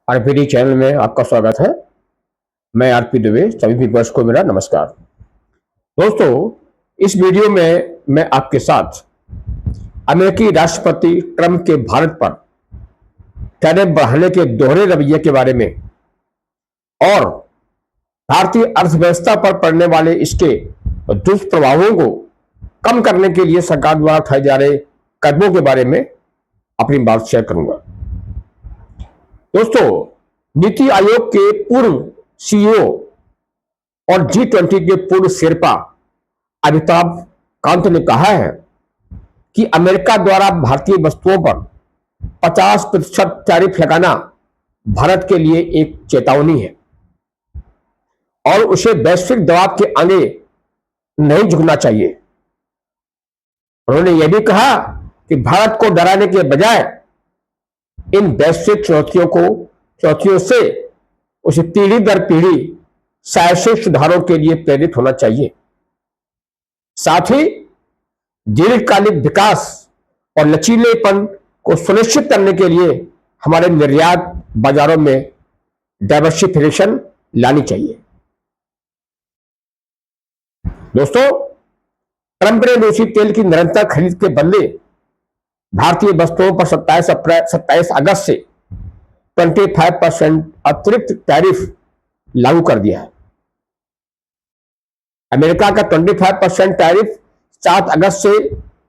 RPD channel में आपका स्वागत है। मैं आरपी दुबे, सभी व्यूअर्स को मेरा नमस्कार। दोस्तों, इस वीडियो में मैं आपके साथ अमेरिकी राष्ट्रपति ट्रंप के भारत पर टैरिफ बढ़ाने के दोहरे रवैये के बारे में और भारतीय अर्थव्यवस्था पर पड़ने वाले इसके दुष्प्रभावों को कम करने के लिए सरकार द्वारा उठाए जा रहे कदमों के बारे में अपनी बात शेयर करूंगा। दोस्तों, नीति आयोग के पूर्व सीईओ और G20 के पूर्व शेरपा अमिताभ कांत ने कहा है कि अमेरिका द्वारा भारतीय वस्तुओं पर 50% टैरिफ लगाना भारत के लिए एक चेतावनी है और उसे वैश्विक दबाव के आगे नहीं झुकना चाहिए। उन्होंने यह भी कहा कि भारत को डराने के बजाय इन वैश्विक चुनौतियों से उसे पीढ़ी दर पीढ़ी साहसिक सुधारों के लिए प्रेरित होना चाहिए। साथ ही दीर्घकालिक विकास और लचीलेपन को सुनिश्चित करने के लिए हमारे निर्यात बाजारों में डाइवर्सिफिकेशन लानी चाहिए। दोस्तों, ट्रंप ने रूसी तेल की निरंतर खरीद के बदले भारतीय वस्तुओं पर 27 अगस्त से 25% अतिरिक्त टैरिफ लागू कर दिया है। अमेरिका का 25% टैरिफ 7 अगस्त से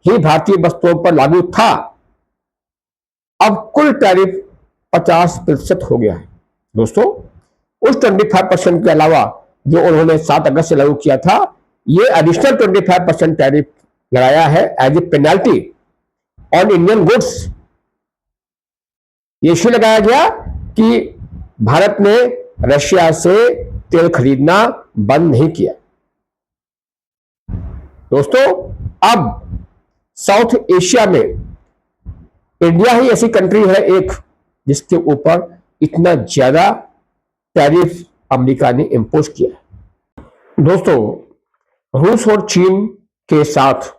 ही भारतीय वस्तुओं पर लागू था। अब कुल टैरिफ 50% हो गया है। दोस्तों, उस 25% के अलावा जो उन्होंने 7 अगस्त से लागू किया था, ये एडिशनल 25% टैरिफ लगाया है as a penalty on Indian goods. ये इसलिए लगाया गया कि भारत ने रशिया से तेल खरीदना बंद नहीं किया। दोस्तों, अब साउथ एशिया में इंडिया ही ऐसी कंट्री है एक जिसके ऊपर इतना ज्यादा टैरिफ अमेरिका ने इंपोज किया है। दोस्तों, रूस और चीन के साथ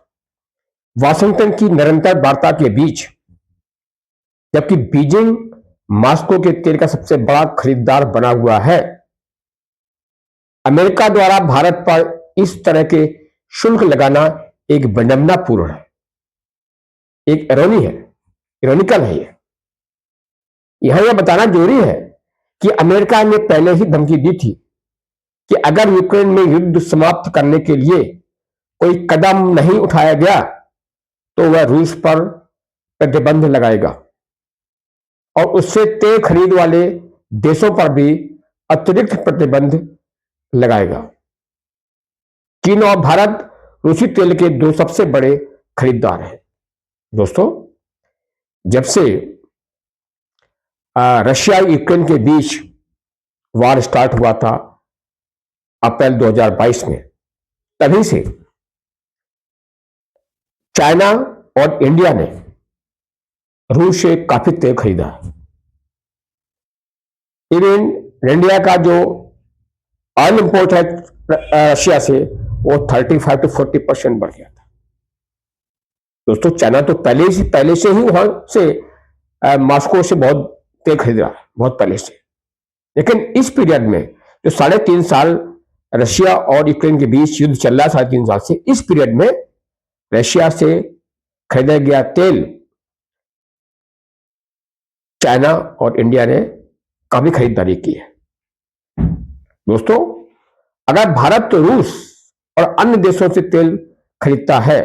वाशिंगटन की निरंतर वार्ता के बीच, जबकि बीजिंग मॉस्को के तेल का सबसे बड़ा खरीदार बना हुआ है, अमेरिका द्वारा भारत पर इस तरह के शुल्क लगाना एक विडंबनापूर्ण है, एक इरोनिकल है। यह बताना जरूरी है कि अमेरिका ने पहले ही धमकी दी थी कि अगर यूक्रेन में युद्ध समाप्त करने के लिए कोई कदम नहीं उठाया गया तो वह रूस पर प्रतिबंध लगाएगा और उससे तेल खरीद वाले देशों पर भी अतिरिक्त प्रतिबंध लगाएगा। चीन और भारत रूसी तेल के दो सबसे बड़े खरीदार हैं। दोस्तों, जब से रशिया यूक्रेन के बीच वार स्टार्ट हुआ था अप्रैल 2022 में, तभी से चाइना और इंडिया ने रूस से काफी तेल खरीदा है। इवन इंडिया का जो ऑयल इंपोर्ट है रशिया से, वो 35 to 40% बढ़ गया था। दोस्तों, चाइना तो पहले से ही वहां से मॉस्को से बहुत तेल खरीद रहा है, बहुत पहले से। लेकिन इस पीरियड में जो 3.5 साल रशिया और यूक्रेन के बीच युद्ध चल रहा है, 3.5 साल से, इस पीरियड में रशिया से खरीदा गया तेल चाइना और इंडिया ने काफी खरीदारी की है। दोस्तों, अगर भारत तो रूस और अन्य देशों से तेल खरीदता है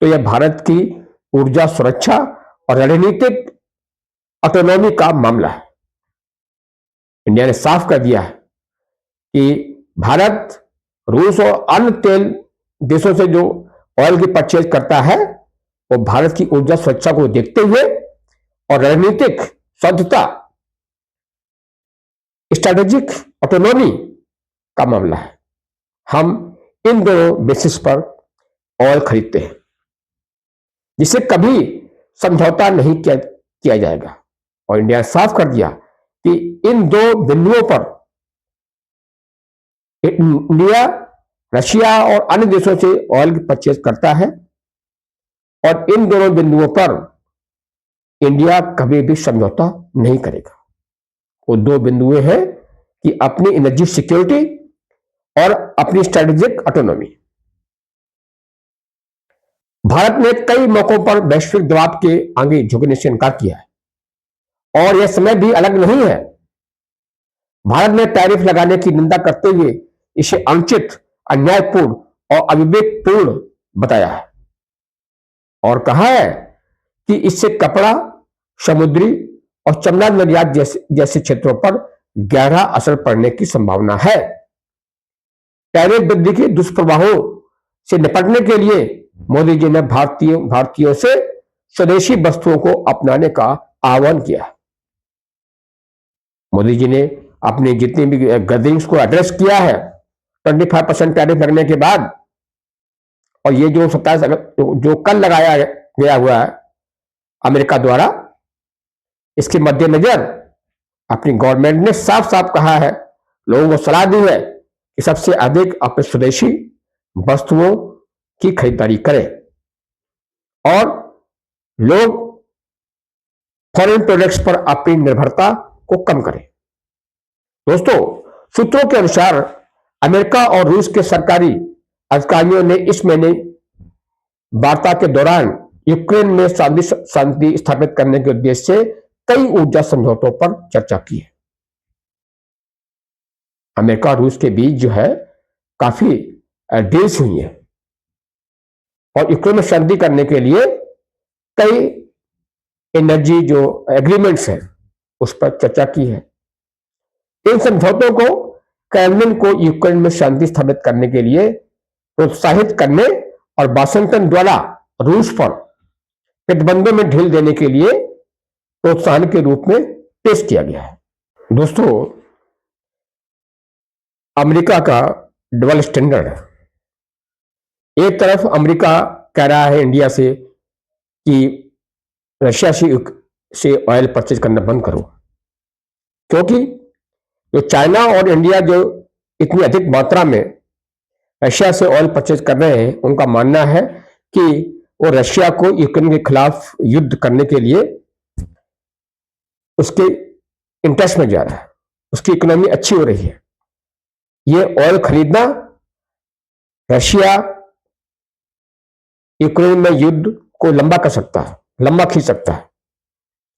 तो यह भारत की ऊर्जा सुरक्षा और रणनीतिक ऑटोनॉमी का मामला है। इंडिया ने साफ कर दिया है कि भारत रूस और अन्य तेल देशों से जो ऑयल की परचेज करता है वो भारत की ऊर्जा सुरक्षा को देखते हुए और रणनीतिक स्वतंत्रता, स्ट्रैटेजिक ऑटोनॉमी का मामला है। हम इन दोनों बेसिस पर ऑयल खरीदते हैं, जिसे कभी समझौता नहीं किया जाएगा। और इंडिया ने साफ कर दिया कि इन दो बिंदुओं पर इंडिया रशिया और अन्य देशों से ऑयल की परचेज करता है और इन दोनों बिंदुओं पर इंडिया कभी भी समझौता नहीं करेगा। वो दो बिंदुएं हैं कि अपनी एनर्जी सिक्योरिटी और अपनी स्ट्रेटेजिक ऑटोनॉमी। भारत ने कई मौकों पर वैश्विक दबाव के आगे झुकने से इनकार किया है और यह समय भी अलग नहीं है। भारत ने टैरिफ लगाने की निंदा करते हुए इसे अनुचित, अन्यायपूर्ण और अविवेकपूर्ण बताया है और कहा है कि इससे कपड़ा, समुद्री और चमड़ा निर्यात जैसे क्षेत्रों पर गहरा असर पड़ने की संभावना है। टैरिफ वृद्धि के दुष्प्रभावों से निपटने के लिए मोदी जी ने भारतीयों से स्वदेशी वस्तुओं को अपनाने का आह्वान किया। मोदी जी ने अपनी जितनी भी गैदरिंग्स को एड्रेस किया है 25% टैरिफ लगने के बाद, और ये जो 27 अगस्त जो कल लगाया गया हुआ है अमेरिका द्वारा, इसके मद्देनजर अपनी गवर्नमेंट ने साफ साफ कहा है, लोगों को सलाह दी है कि सबसे अधिक अपने स्वदेशी वस्तुओं की खरीदारी करें और लोग फॉरेन प्रोडक्ट्स पर अपनी निर्भरता को कम करें। दोस्तों, सूत्रों के अनुसार अमेरिका और रूस के सरकारी अधिकारियों ने इस महीने वार्ता के दौरान यूक्रेन में शांति स्थापित करने के उद्देश्य से कई ऊर्जा समझौतों पर चर्चा की है। अमेरिका और रूस के बीच जो है काफी डील्स हुई है और यूक्रेन में शांति करने के लिए कई एनर्जी जो एग्रीमेंट्स हैं उस पर चर्चा की है। इन समझौतों को क्रेमलिन को यूक्रेन में शांति स्थापित करने के लिए प्रोत्साहित करने और वाशिंगटन द्वारा रूस पर प्रतिबंधों में ढील देने के लिए प्रोत्साहन के रूप में पेश किया गया है। दोस्तों, अमेरिका का डबल स्टैंडर्ड है। एक तरफ अमेरिका कह रहा है इंडिया से कि रशिया से ऑयल परचेज करना बंद करो, क्योंकि जो चाइना और इंडिया जो इतनी अधिक मात्रा में रशिया से ऑयल परचेज कर रहे हैं, उनका मानना है कि वो रशिया को यूक्रेन के खिलाफ युद्ध करने के लिए उसके इंटरेस्ट में जा रहा है, उसकी इकोनॉमी अच्छी हो रही है। ये ऑयल खरीदना रशिया यूक्रेन में युद्ध को लंबा कर सकता है, लंबा खींच सकता है।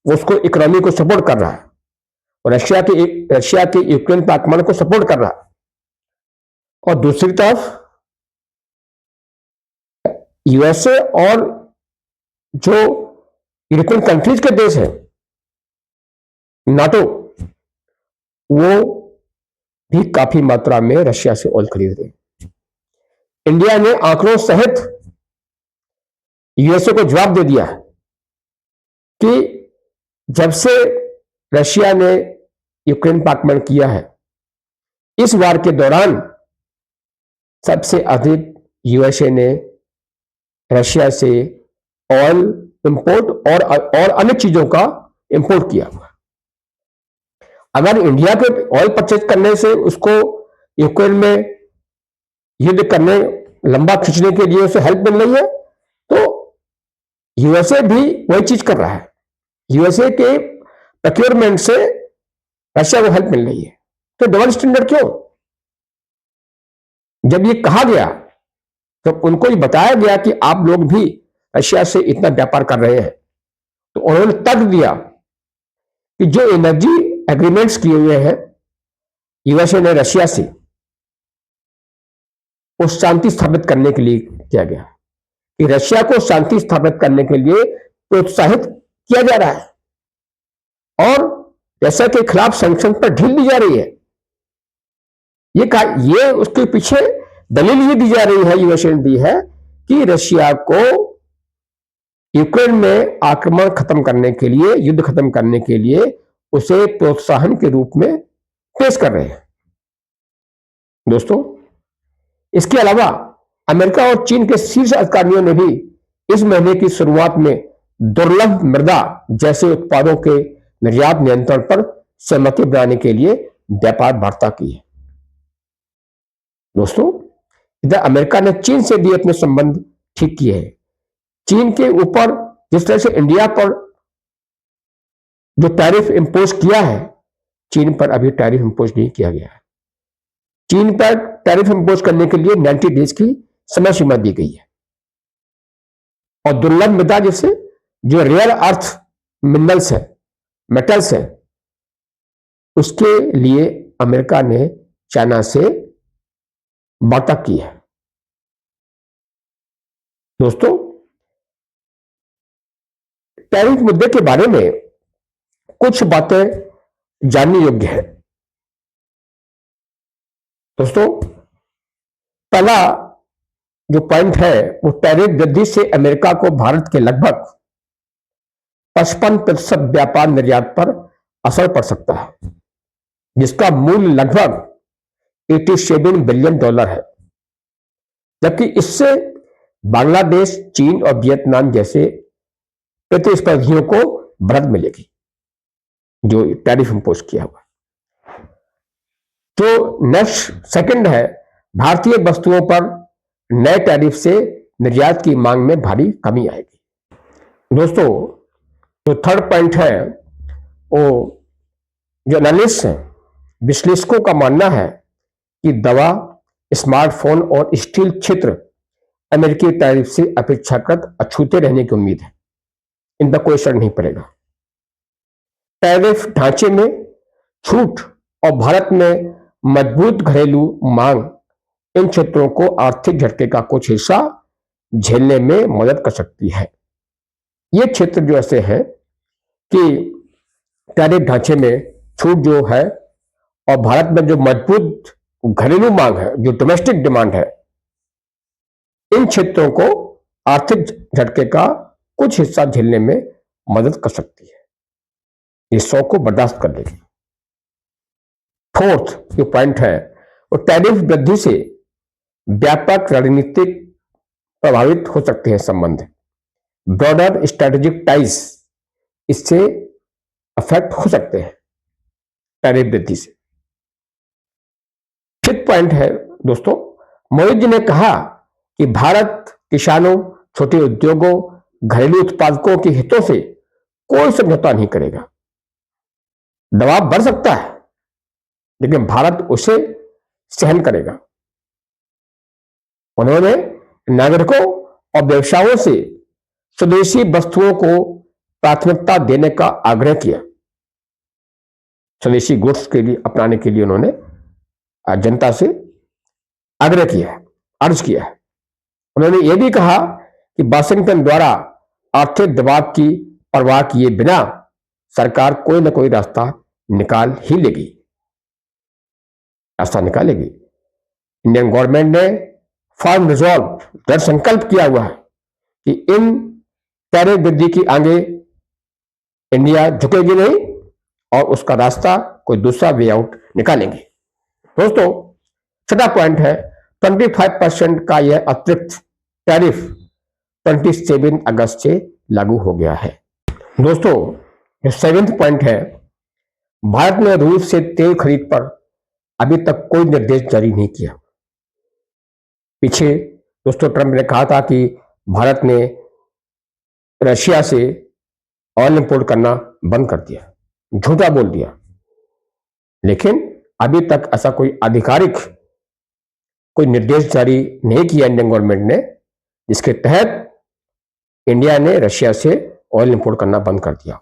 वो उसको इकोनॉमी को सपोर्ट कर रहा है और रशिया के यूक्रेन पर आक्रमण को सपोर्ट कर रहा है। और दूसरी तरफ यूएसए और जो यूरोपियन कंट्रीज के देश हैं, नाटो, वो भी काफी मात्रा में रशिया से ऑयल खरीद रहे हैं। इंडिया ने आंकड़ों सहित यूएसए को जवाब दे दिया कि जब से रशिया ने यूक्रेन पर आक्रमण किया है, इस वार के दौरान सबसे अधिक यूएसए ने रशिया से ऑयल इंपोर्ट और अन्य चीजों का इंपोर्ट किया हुआ। अगर इंडिया के ऑयल परचेज करने से उसको यूक्रेन में युद्ध करने, लंबा खींचने के लिए उसे हेल्प मिल रही है, तो यूएसए भी वही चीज कर रहा है। यूएसए के प्रोक्योरमेंट से रशिया को हेल्प मिल रही है। तो डबल स्टैंडर्ड क्यों? जब ये कहा गया तो उनको ये बताया गया कि आप लोग भी रशिया से इतना व्यापार कर रहे हैं, तो उन्होंने तर्क दिया कि जो एनर्जी एग्रीमेंट्स किए हुए हैं यूएसए ने रशिया से, वो शांति स्थापित करने के लिए किया गया, कि रशिया को शांति स्थापित करने के लिए प्रोत्साहित किया जा रहा है और रशिया के खिलाफ सैंक्शन पर ढील दी जा रही है। ये उसके पीछे दलील ये दी जा रही है, यूएसए ने दी है, कि रशिया को यूक्रेन में आक्रमण खत्म करने के लिए, युद्ध खत्म करने के लिए उसे प्रोत्साहन के रूप में पेश कर रहे हैं। दोस्तों, इसके अलावा अमेरिका और चीन के शीर्ष अधिकारियों ने भी इस महीने की शुरुआत में दुर्लभ मृदा जैसे उत्पादों के निर्यात नियंत्रण पर सहमति बनाने के लिए व्यापार वार्ता की है। दोस्तों, इधर अमेरिका ने चीन से भी अपने संबंध ठीक किए हैं। चीन के ऊपर जिस तरह से इंडिया पर जो टैरिफ इंपोज किया है, चीन पर अभी टैरिफ इंपोज नहीं किया गया है। चीन पर टैरिफ इंपोज करने के लिए 90 डेज की समय सीमा दी गई है। और दुर्लभ मृदा जैसे जो रियल अर्थ मिनरल्स है, मेटल्स है, उसके लिए अमेरिका ने चाइना से वार्ता की है। दोस्तों, टैरिफ मुद्दे के बारे में कुछ बातें जानने योग्य है। दोस्तों, पहला जो पॉइंट है वो टैरिफ वृद्धि से अमेरिका को भारत के लगभग 55% व्यापार निर्यात पर असर पड़ सकता है, जिसका मूल्य लगभग $87 बिलियन है। जबकि इससे बांग्लादेश, चीन और वियतनाम जैसे प्रतिस्पर्धियों को बढ़त मिलेगी जो टैरिफ इंपोज किया हुआ। जो नेक्स्ट सेकंड है, भारतीय वस्तुओं पर नए टैरिफ से निर्यात की मांग में भारी कमी आएगी। दोस्तों, जो थर्ड पॉइंट है वो जो एनालिस्ट हैं, विश्लेषकों का मानना है कि दवा, स्मार्टफोन और स्टील क्षेत्र अमेरिकी टैरिफ से अपेक्षाकृत अछूते रहने की उम्मीद है। इनका कोई असर नहीं पड़ेगा। टैरिफ ढांचे में छूट और भारत में मजबूत घरेलू मांग इन क्षेत्रों को आर्थिक झटके का कुछ हिस्सा झेलने में मदद कर सकती है। ये क्षेत्र जो ऐसे हैं कि टैरिफ ढांचे में छूट जो है और भारत में जो मजबूत घरेलू मांग है, जो डोमेस्टिक डिमांड है, इन क्षेत्रों को आर्थिक झटके का कुछ हिस्सा झेलने में मदद कर सकती है। ये 100 को बर्दाश्त कर लेगी। फोर्थ जो पॉइंट है वो टैरिफ वृद्धि से व्यापक रणनीतिक प्रभावित हो सकते हैं संबंध, ब्रॉडर स्ट्रेटेजिक टाइज इससे अफेक्ट हो सकते हैं टैरिफ वृद्धि से। फिफ्थ पॉइंट है दोस्तों, मोदी जी ने कहा कि भारत किसानों, छोटे उद्योगों, घरेलू उत्पादकों के हितों से कोई समझौता नहीं करेगा। दबाव बढ़ सकता है लेकिन भारत उसे सहन करेगा। उन्होंने नागरिकों और व्यवसायों से स्वदेशी वस्तुओं को प्राथमिकता देने का आग्रह किया। स्वदेशी गुड्स के लिए अपनाने के लिए उन्होंने जनता से आग्रह किया है, अर्ज किया है। उन्होंने यह भी कहा कि वाशिंगटन द्वारा आर्थिक दबाव की परवाह किए बिना सरकार कोई ना कोई रास्ता निकाल ही लेगी, रास्ता निकालेगी। इंडियन गवर्नमेंट ने फर्म रिजॉल्व, दृढ़ संकल्प किया हुआ है कि इन टैरिफ वृद्धि की आगे इंडिया झुकेगी नहीं और उसका रास्ता कोई दूसरा वे आउट निकालेंगे। दोस्तों, छठा पॉइंट है 25% का यह अतिरिक्त टैरिफ 27 अगस्त से लागू हो गया है। दोस्तों, जो सेवेंथ पॉइंट है, भारत ने रूस से तेल खरीद पर अभी तक कोई निर्देश जारी नहीं किया। पीछे दोस्तों ट्रंप ने कहा था कि भारत ने रशिया से ऑयल इंपोर्ट करना बंद कर दिया, झूठा बोल दिया। लेकिन अभी तक ऐसा कोई आधिकारिक कोई निर्देश जारी नहीं किया इंडियन गवर्नमेंट ने, जिसके तहत इंडिया ने रशिया से ऑयल इंपोर्ट करना बंद कर दिया।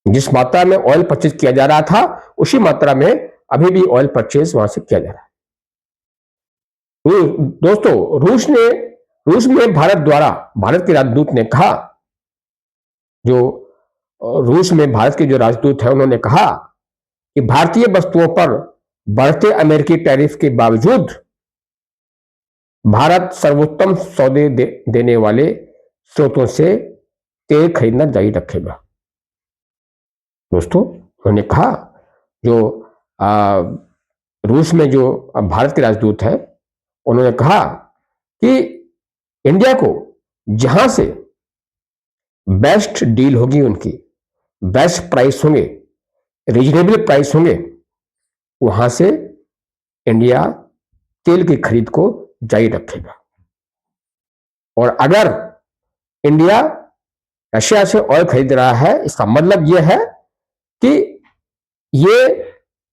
जिस मात्रा में ऑयल परचेज किया जा रहा था उसी मात्रा में अभी भी ऑयल परचेज वहां से किया जा रहा है। दोस्तों, रूस में भारत के राजदूत ने कहा, जो रूस में भारत के जो राजदूत है उन्होंने कहा कि भारतीय वस्तुओं पर बढ़ते अमेरिकी टैरिफ के बावजूद भारत सर्वोत्तम सौदे देने वाले स्रोतों से तेल खरीदना जारी रखेगा। दोस्तों, उन्होंने कहा, जो रूस में जो भारत के राजदूत है उन्होंने कहा कि इंडिया को जहां से बेस्ट डील होगी, उनकी बेस्ट प्राइस होंगे, रीजनेबल प्राइस होंगे, वहां से इंडिया तेल की खरीद को जारी रखेगा। और अगर इंडिया रशिया से ऑयल खरीद रहा है, इसका मतलब यह है कि ये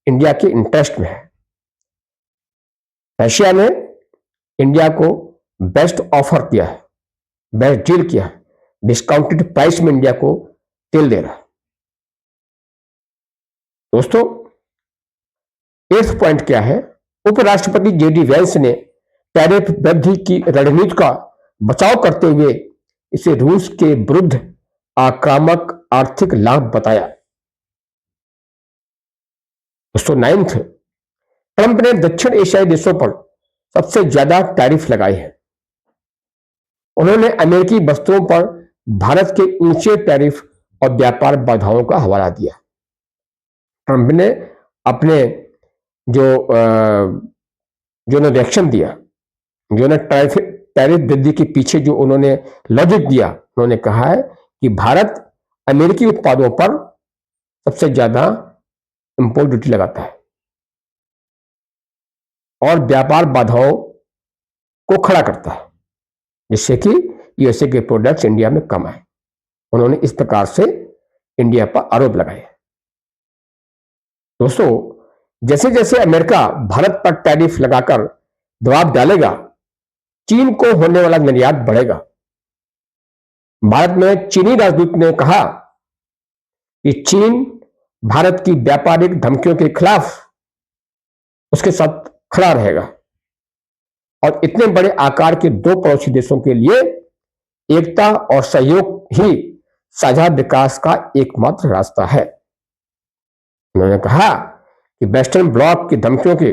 इंडिया के इंटरेस्ट में है। रशिया ने इंडिया को बेस्ट ऑफर किया है, बेस्ट डील किया है, डिस्काउंटेड प्राइस में इंडिया को तेल दे रहा है। दोस्तों, 8th पॉइंट क्या है? उपराष्ट्रपति जेडी वैंस ने टैरिफ वृद्धि की रणनीति का बचाव करते हुए इसे रूस के विरुद्ध आक्रामक आर्थिक लाभ बताया। दोस्तों, 9th, ट्रंप ने दक्षिण एशियाई देशों पर सबसे ज्यादा टैरिफ लगाए हैं। उन्होंने अमेरिकी वस्तुओं पर भारत के ऊंचे टैरिफ और व्यापार बाधाओं का हवाला दिया। ट्रंप ने अपने जो रिएक्शन दिया, जो ने टैरिफ वृद्धि के पीछे जो उन्होंने लॉजिक दिया, उन्होंने कहा है कि भारत अमेरिकी उत्पादों पर सबसे ज्यादा इंपोर्ट ड्यूटी लगाता है और व्यापार बाधाओं को खड़ा करता है, जिससे कि यूएसए के प्रोडक्ट्स इंडिया में कम आए। उन्होंने इस प्रकार से इंडिया पर आरोप लगाए। दोस्तों, जैसे जैसे अमेरिका भारत पर टैरिफ लगाकर दबाव डालेगा, चीन को होने वाला निर्यात बढ़ेगा। भारत में चीनी राजदूत ने कहा कि चीन भारत की व्यापारिक धमकियों के खिलाफ उसके साथ खड़ा रहेगा और इतने बड़े आकार के दो पड़ोसी देशों के लिए एकता और सहयोग ही साझा विकास का एकमात्र रास्ता है। उन्होंने कहा कि वेस्टर्न ब्लॉक की धमकियों के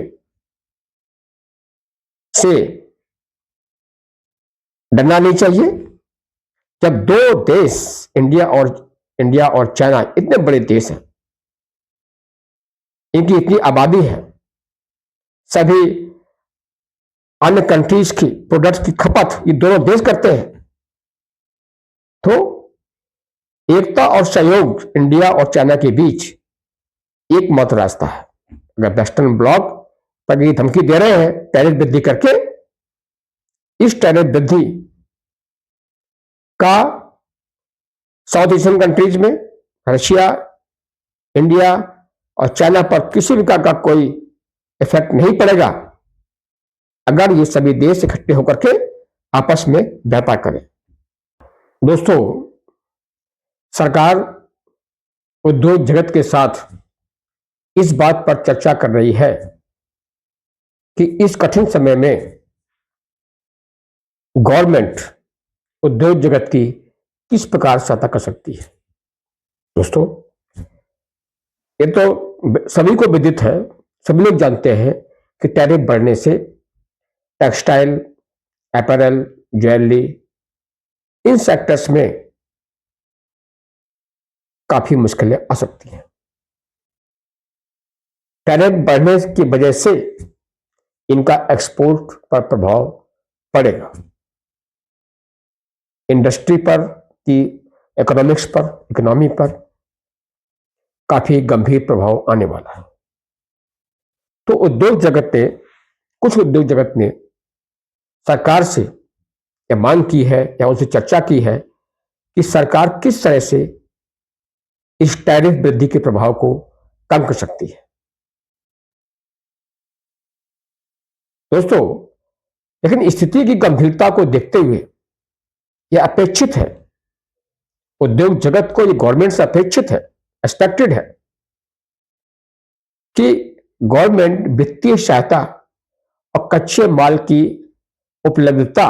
से डरना नहीं चाहिए। जब दो देश इंडिया और चाइना इतने बड़े देश हैं, इनकी इतनी आबादी है, सभी अन्य कंट्रीज की प्रोडक्ट्स की खपत ये दोनों देश करते हैं, तो एकता और सहयोग इंडिया और चाइना के बीच एकमात्र रास्ता है। अगर वेस्टर्न ब्लॉक पर ये धमकी दे रहे हैं टैरिफ वृद्धि करके, इस टैरिफ वृद्धि का साउथ एशियन कंट्रीज में रशिया, इंडिया और चाइना पर किसी प्रकार का कोई इफेक्ट नहीं पड़ेगा अगर ये सभी देश इकट्ठे होकर के आपस में व्यापार करें। दोस्तों, सरकार उद्योग जगत के साथ इस बात पर चर्चा कर रही है कि इस कठिन समय में गवर्नमेंट उद्योग जगत की किस प्रकार सहायता कर सकती है। दोस्तों, ये तो सभी को विदित है, सभी लोग जानते हैं कि टैरिफ बढ़ने से टेक्सटाइल, अपैरल, ज्वेलरी, इन सेक्टर्स में काफी मुश्किलें आ सकती हैं। टैरिफ बढ़ने की वजह से इनका एक्सपोर्ट पर प्रभाव पड़ेगा, इंडस्ट्री पर की इकोनॉमिक्स पर, इकोनॉमी पर काफी गंभीर प्रभाव आने वाला है। तो कुछ उद्योग जगत ने सरकार से यह मांग की है या उनसे चर्चा की है कि सरकार किस तरह से इस टैरिफ वृद्धि के प्रभाव को कम कर सकती है। दोस्तों, लेकिन स्थिति की गंभीरता को देखते हुए यह अपेक्षित है, उद्योग जगत को, यह गवर्नमेंट से अपेक्षित है, एक्सपेक्टेड है कि गवर्नमेंट वित्तीय सहायता और कच्चे माल की उपलब्धता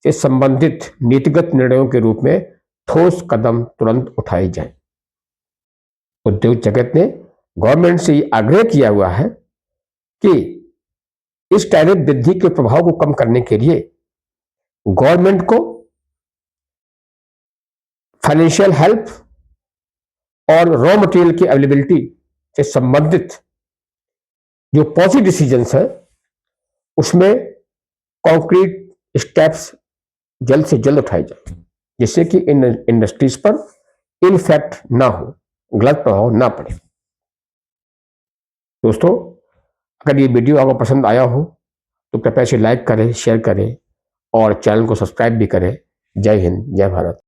से संबंधित नीतिगत निर्णयों के रूप में ठोस कदम तुरंत उठाए जाए। उद्योग जगत ने गवर्नमेंट से यह आग्रह किया हुआ है कि इस टैरिफ वृद्धि के प्रभाव को कम करने के लिए गवर्नमेंट को फाइनेंशियल हेल्प और रॉ मटेरियल की अवेलेबिलिटी से संबंधित जो पॉलिसी डिसीजंस है उसमें कॉन्क्रीट स्टेप्स जल्द से जल्द उठाए जाए, जिससे कि इन इंडस्ट्रीज पर इनफेक्ट ना हो, गलत प्रभाव ना पड़े। दोस्तों, अगर ये वीडियो आपको पसंद आया हो तो कृपया इसे लाइक करें, शेयर करें और चैनल को सब्सक्राइब भी करें। जय हिंद, जय भारत।